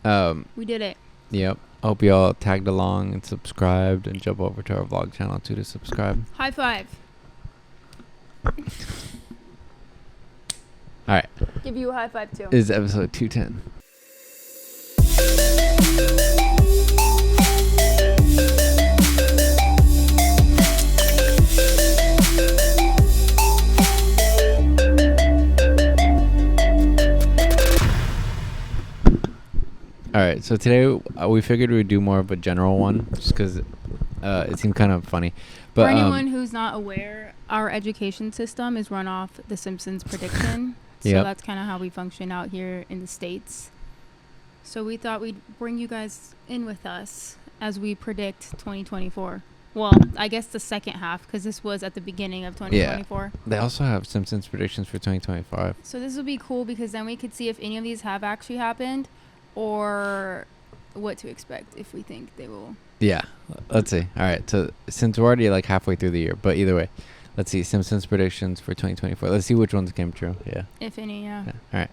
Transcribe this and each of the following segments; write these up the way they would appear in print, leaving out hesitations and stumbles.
We did it. Yep. Hope you all tagged along and subscribed, and jump over to our vlog channel too to subscribe. High five. All right. Give you a high five too. This is episode 210. All right, so today we figured we'd do more of a general one, just because it seemed kind of funny. But for anyone who's not aware, our education system is run off the Simpsons prediction. So that's kind of how we function out here in the States. So we thought we'd bring you guys in with us as we predict 2024. Well, I guess the second half, because this was at the beginning of 2024. Yeah. They also have Simpsons predictions for 2025. So this will be cool because then we could see if any of these have actually happened, or what to expect if we think they will. Yeah, let's see. All right, so since we're already like halfway through the year, but either way, let's see Simpsons predictions for 2024. Let's see which ones came true. Yeah. If any, yeah. All right.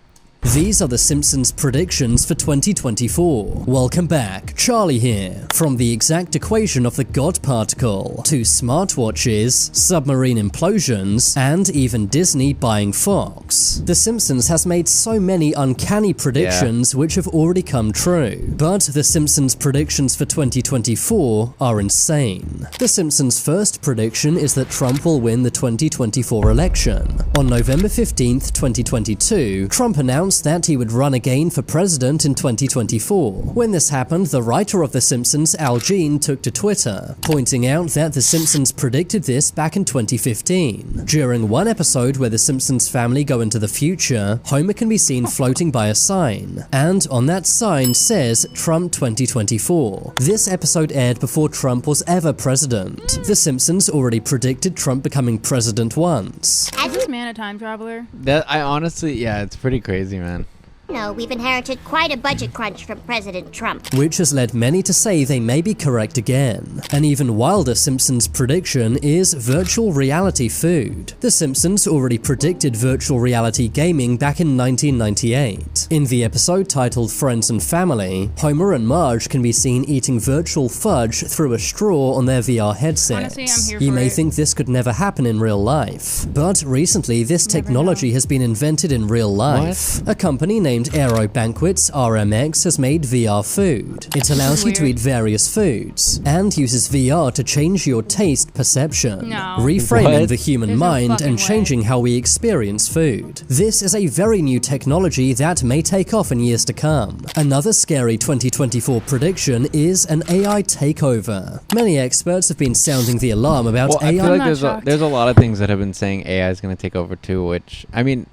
These are the Simpsons predictions for 2024. Welcome back, Charlie here. From the exact equation of the God particle, to smartwatches, submarine implosions, and even Disney buying Fox. The Simpsons has made so many uncanny predictions which have already come true. But the Simpsons predictions for 2024 are insane. The Simpsons' first prediction is that Trump will win the 2024 election. On November 15th, 2022, Trump announced that he would run again for president in 2024. When this happened, the writer of The Simpsons, Al Jean, took to Twitter, pointing out that The Simpsons predicted this back in 2015. During one episode where the Simpsons family go into the future, Homer can be seen floating by a sign, and on that sign says Trump 2024. This episode aired before Trump was ever president. The Simpsons already predicted Trump becoming president once. Is this man a time traveler? That I honestly, yeah, it's pretty crazy, man. No, we've inherited quite a budget crunch from President Trump. Which has led many to say they may be correct again. An even wilder Simpsons prediction is virtual reality food. The Simpsons already predicted virtual reality gaming back in 1998. In the episode titled Friends and Family, Homer and Marge can be seen eating virtual fudge through a straw on their VR headsets. Honestly, I'm here you for may it. think this could never happen in real life, but recently this technology has been invented in real life. A company named Aero Banquets RMX has made VR food. It allows you to eat various foods and uses VR to change your taste perception, No. reframing What? the human There's no mind fucking and way. changing how we experience food. This is a very new technology that may take off in years to come. Another scary 2024 prediction is an AI takeover. Many experts have been sounding the alarm about Well, I AI. feel like not shocked. there's a lot of things that have been saying AI is going to take over too, which I mean,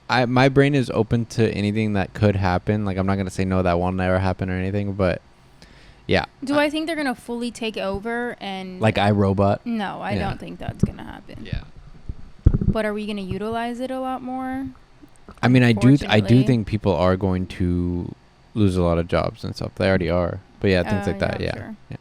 my brain is open to anything that could happen. Like, I'm not going to say no, that won't never happen or anything, but yeah. Do I think they're going to fully take over and... Like iRobot? No, I Yeah. don't think that's going to happen. Yeah. But are we going to utilize it a lot more? I mean, I do Unfortunately. think people are going to lose a lot of jobs and stuff. They already are. But yeah, things like that. Yeah. Sure. Yeah.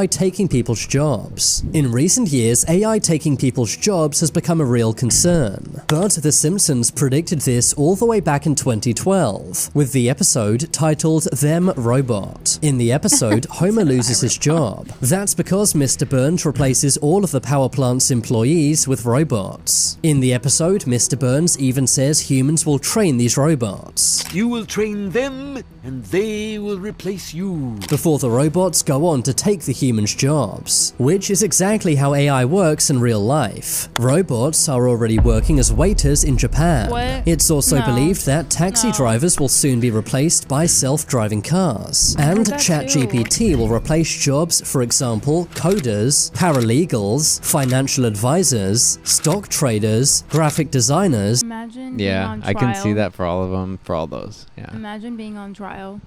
AI taking people's jobs. In recent years, AI taking people's jobs has become a real concern. But The Simpsons predicted this all the way back in 2012, with the episode titled Them Robot. In the episode, Homer loses his job. That's because Mr. Burns replaces all of the power plant's employees with robots. In the episode, Mr. Burns even says humans will train these robots, You will train them, and they will replace you. before the robots go on to take the humans' jobs, which is exactly how AI works in real life. Robots are already working as waiters in Japan. What? It's also No. believed that taxi No. drivers will soon be replaced by self-driving cars, and that ChatGPT will replace jobs, for example, coders, paralegals, financial advisors, stock traders, graphic designers. Imagine being Yeah, on I can see trial. that for all of them, for all those. Yeah. Imagine being on trial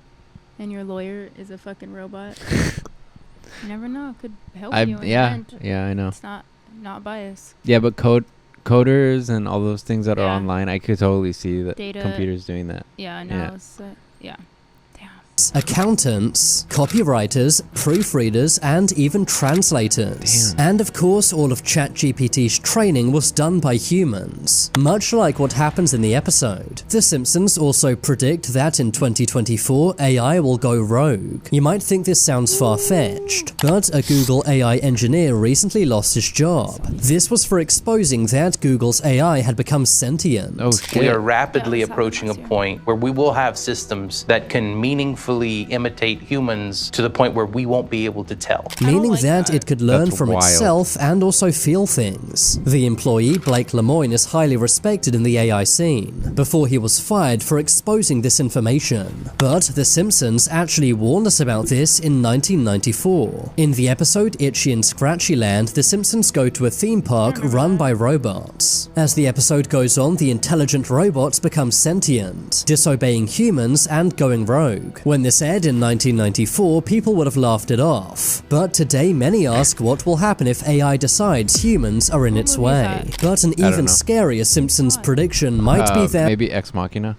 and your lawyer is a fucking robot. You never know. It could help you in the Yeah, end. yeah, I know. It's not biased. Yeah, but coders and all those things that are Yeah. online, I could totally see that Data. computers doing that. Yeah, I know. Yeah. Yeah. Damn. accountants, copywriters, proofreaders, and even translators. And of course, all of ChatGPT's training was done by humans. Much like what happens in the episode, The Simpsons also predict that in 2024, AI will go rogue. You might think this sounds far-fetched, but a Google AI engineer recently lost his job. This was for exposing that Google's AI had become sentient. Oh shit. We are rapidly approaching a point where we will have systems that can meaningfully imitate humans to the point where we won't be able to tell. Meaning that it could learn That's from wild. itself and also feel things. The employee, Blake Lemoine, is highly respected in the AI scene, before he was fired for exposing this information. But The Simpsons actually warned us about this in 1994. In the episode Itchy and Scratchy Land, The Simpsons go to a theme park run by robots. As the episode goes on, the intelligent robots become sentient, disobeying humans and going rogue. When this aired in 1994, people would have laughed it off. But today, many ask what will happen if AI decides humans are in its way. But an even scarier Simpsons prediction might be that maybe Ex Machina.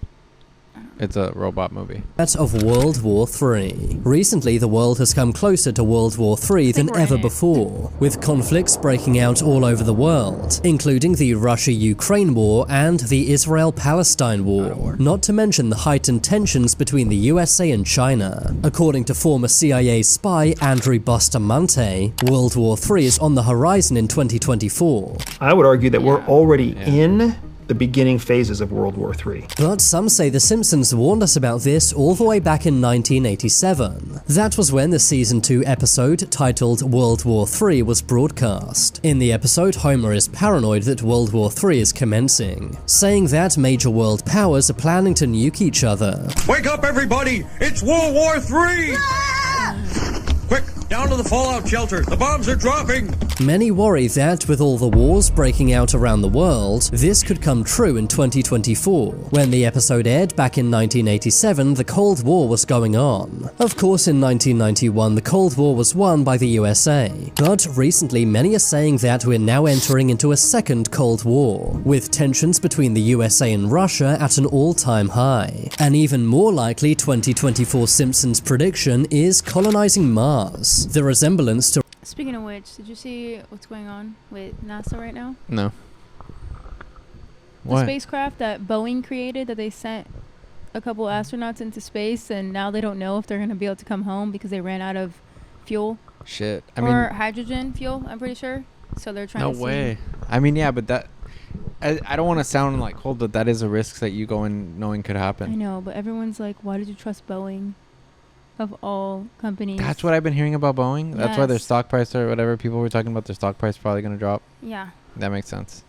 It's a robot movie. of World War III. Recently, the world has come closer to World War III than ever before, with conflicts breaking out all over the world, including the Russia-Ukraine war and the Israel-Palestine war, not to mention the heightened tensions between the USA and China. According to former CIA spy Andrew Bustamante, World War III is on the horizon in 2024. I would argue that we're already in the beginning phases of World War III. But some say The Simpsons warned us about this all the way back in 1987. That was when the Season 2 episode titled World War III was broadcast. In the episode, Homer is paranoid that World War III is commencing, saying that major world powers are planning to nuke each other. Wake up, everybody! It's World War III! Quick, down to the fallout shelter. The bombs are dropping! Many worry that with all the wars breaking out around the world, this could come true in 2024. When the episode aired back in 1987, the Cold War was going on. Of course, in 1991, the Cold War was won by the USA. But recently, many are saying that we're now entering into a second Cold War, with tensions between the USA and Russia at an all-time high. An even more likely 2024 Simpsons prediction is colonizing Mars. The resemblance to Speaking of which, did you see what's going on with NASA right now? No. The What? spacecraft that Boeing created, that they sent a couple astronauts into space, and now they don't know if they're going to be able to come home because they ran out of fuel. Shit. I or mean, hydrogen fuel, I'm pretty sure. So they're trying no to see. way. I mean, yeah, but that. I don't want to sound like cold, but that is a risk that you go in knowing could I happen. know, but everyone's like, why did you trust Boeing of all companies? That's what I've been hearing about Boeing. That's why their Yes. stock price or whatever people were talking about, their stock price probably going to drop. Yeah. That makes sense.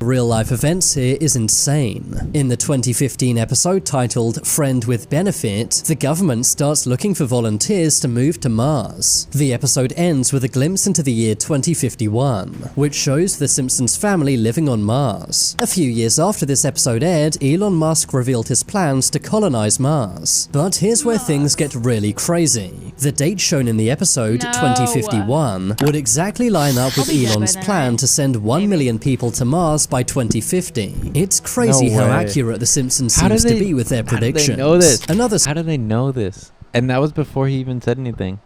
real-life events here is insane. In the 2015 episode titled Friend with Benefit, the government starts looking for volunteers to move to Mars. The episode ends with a glimpse into the year 2051, which shows the Simpsons family living on Mars. A few years after this episode aired, Elon Musk revealed his plans to colonize Mars. But here's where things get really crazy. The date shown in the episode, 2051, would exactly line up with Elon's plan to send 1 million people to Mars by 2050. It's crazy No how way. accurate The Simpsons seems to be with their predictions. How do they know this? Another How do they know this? And that was before he even said anything.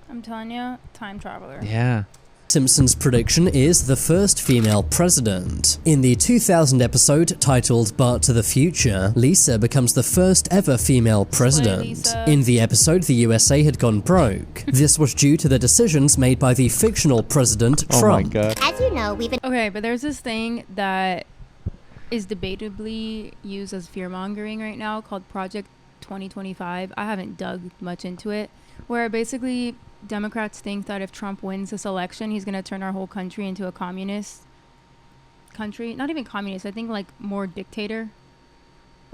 I'm telling you, time traveler. Yeah. Simpsons prediction is the first female president. In the 2000 episode titled But to the Future, Lisa becomes the first ever female president. Lisa. In the episode, the USA had gone broke. This was due to the decisions made by the fictional President Oh my Trump. god. As you know, we've been Okay, but there's this thing that is debatably used as fear-mongering right now called Project 2025. I haven't dug much into it, where basically Democrats think that if Trump wins this election, he's going to turn our whole country into a communist country. Not even communist, I think like more dictator.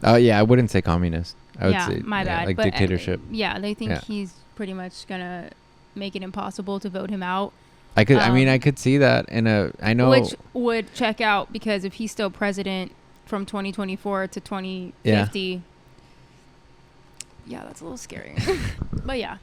Oh yeah, I wouldn't say communist. I would Yeah, say my bad. like but, dictatorship. Yeah, they think Yeah. he's pretty much going to make it impossible to vote him out. I could. I mean, Um, I could see that in a. I know. Which would check out because if he's still president from 2024 to 2050, yeah, that's a little scary. But yeah.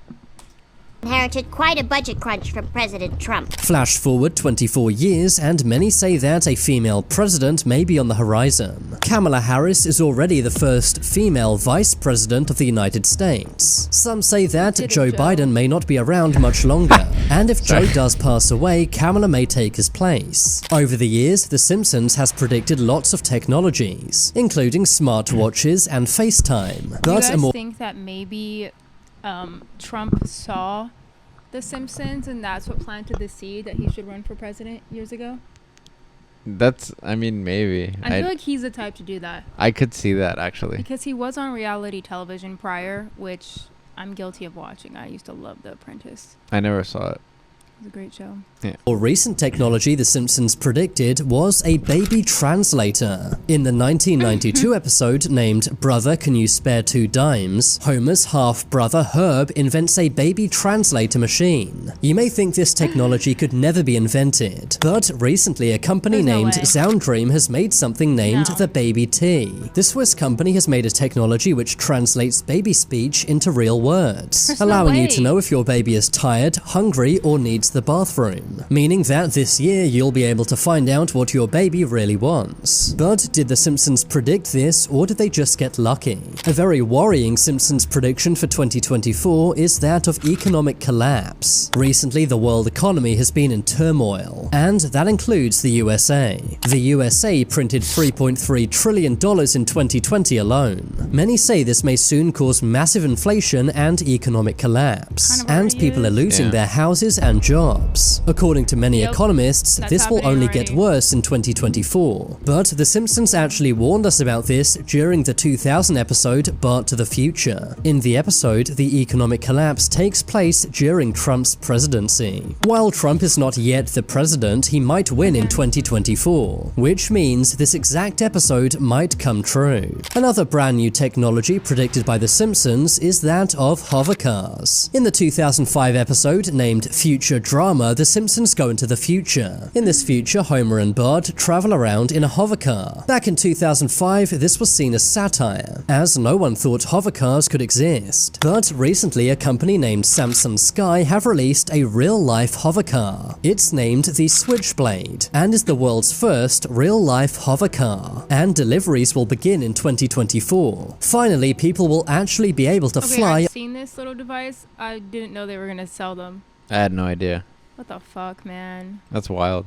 inherited quite a budget crunch from President Trump. Flash forward 24 years, and many say that a female president may be on the horizon. Kamala Harris is already the first female vice president of the United States. Some say that Joe Biden may not be around much longer, and if Joe does pass away, Kamala may take his place. Over the years, The Simpsons has predicted lots of technologies, including smartwatches and FaceTime. Do you guys think that maybe Trump saw The Simpsons and that's what planted the seed that he should run for president years ago? Maybe. I feel like he's the type to do that. I could see that, actually. Because he was on reality television prior, which I'm guilty of watching. I used to love The Apprentice. I never saw it. It was a great show. Yeah. More recent technology The Simpsons predicted was a baby translator. In the 1992 episode named Brother, Can You Spare Two Dimes?, Homer's half-brother Herb invents a baby translator machine. You may think this technology could never be invented, but recently a company named Soundream has made something named the Baby T. This Swiss company has made a technology which translates baby speech into real words, allowing you to know if your baby is tired, hungry, or needs the bathroom, meaning that this year you'll be able to find out what your baby really wants. But did The Simpsons predict this, or did they just get lucky? A very worrying Simpsons prediction for 2024 is that of economic collapse. Recently, the world economy has been in turmoil, and that includes the USA. The USA printed $3.3 trillion in 2020 alone. Many say this may soon cause massive inflation and economic collapse, and people are losing their houses and jobs. According to many economists, this will only get worse in 2024. But The Simpsons actually warned us about this during the 2000 episode Bart to the Future. In the episode, the economic collapse takes place during Trump's presidency. While Trump is not yet the president, he might win in 2024, which means this exact episode might come true. Another brand new technology predicted by The Simpsons is that of hover cars. In the 2005 episode named Future Drama, The Simpsons go into the future. In this future, Homer and Bart travel around in a hover car. Back in 2005, this was seen as satire, as no one thought hover cars could exist. But recently, a company named Samsung Sky have released a real-life hover car. It's named the Switchblade, and is the world's first real-life hover car. And deliveries will begin in 2024. Finally, people will actually be able to fly. I've seen this little device. I didn't know they were gonna sell them. I had no idea. What the fuck, man? That's wild.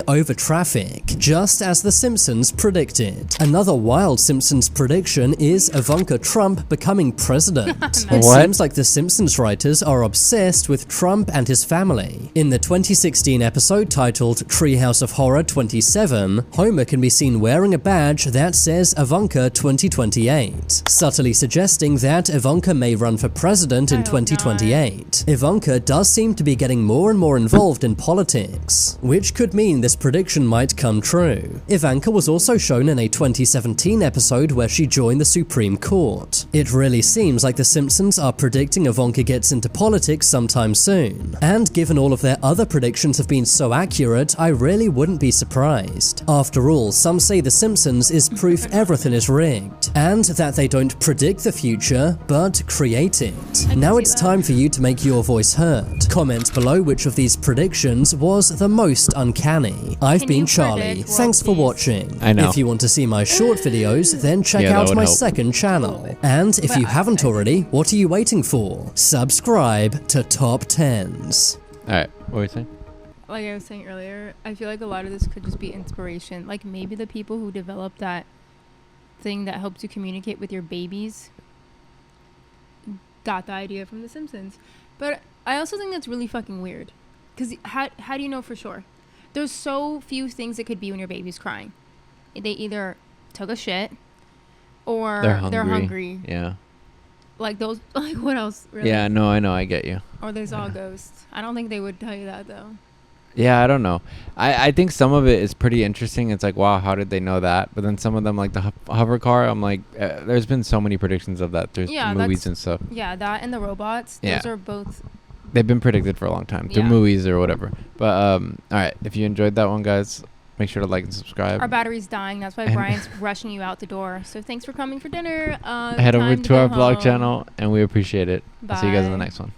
Over traffic, just as The Simpsons predicted. Another wild Simpsons prediction is Ivanka Trump becoming president. It seems like The Simpsons writers are obsessed with Trump and his family. In the 2016 episode titled Treehouse of Horror 27, Homer can be seen wearing a badge that says Ivanka 2028, subtly suggesting that Ivanka may run for president in 2028. Ivanka does seem to be getting more and more involved in politics, which could mean this prediction might come true. Ivanka was also shown in a 2017 episode where she joined the Supreme Court. It really seems like The Simpsons are predicting Ivanka gets into politics sometime soon. And given all of their other predictions have been so accurate, I really wouldn't be surprised. After all, some say The Simpsons is proof everything is rigged, and that they don't predict the future, but create it. Now it's time for you to make your voice heard. Comment below which of these predictions was the most uncanny. I've been Charlie. Thanks for watching. I know. If you want to see my short videos, then check out my second channel. And if you haven't already, what are you waiting for? Subscribe to Top 10s. Alright, what were you saying? Like I was saying earlier, I feel like a lot of this could just be inspiration. Like maybe the people who developed that thing that helps you communicate with your babies got the idea from The Simpsons. But I also think that's really fucking weird. Because how do you know for sure? There's so few things it could be when your baby's crying. They either took a shit or they're hungry. Yeah. Like those, like what else? Really? Yeah, no, I know, I get you. Or there's all ghosts. I don't think they would tell you that though. Yeah, I don't know. I think some of it is pretty interesting. It's like, wow, how did they know that? But then some of them, like the hover car, I'm like, there's been so many predictions of that. There's movies and stuff. Yeah, that and the robots. Yeah. Those are both. They've been predicted for a long time through movies or whatever. But all right, if you enjoyed that one, guys, Make sure to like and subscribe. Our battery's dying. That's why Brian's rushing you out the door. So thanks for coming for dinner. Head over to our vlog channel, and we appreciate it. I'll see you guys in the next one.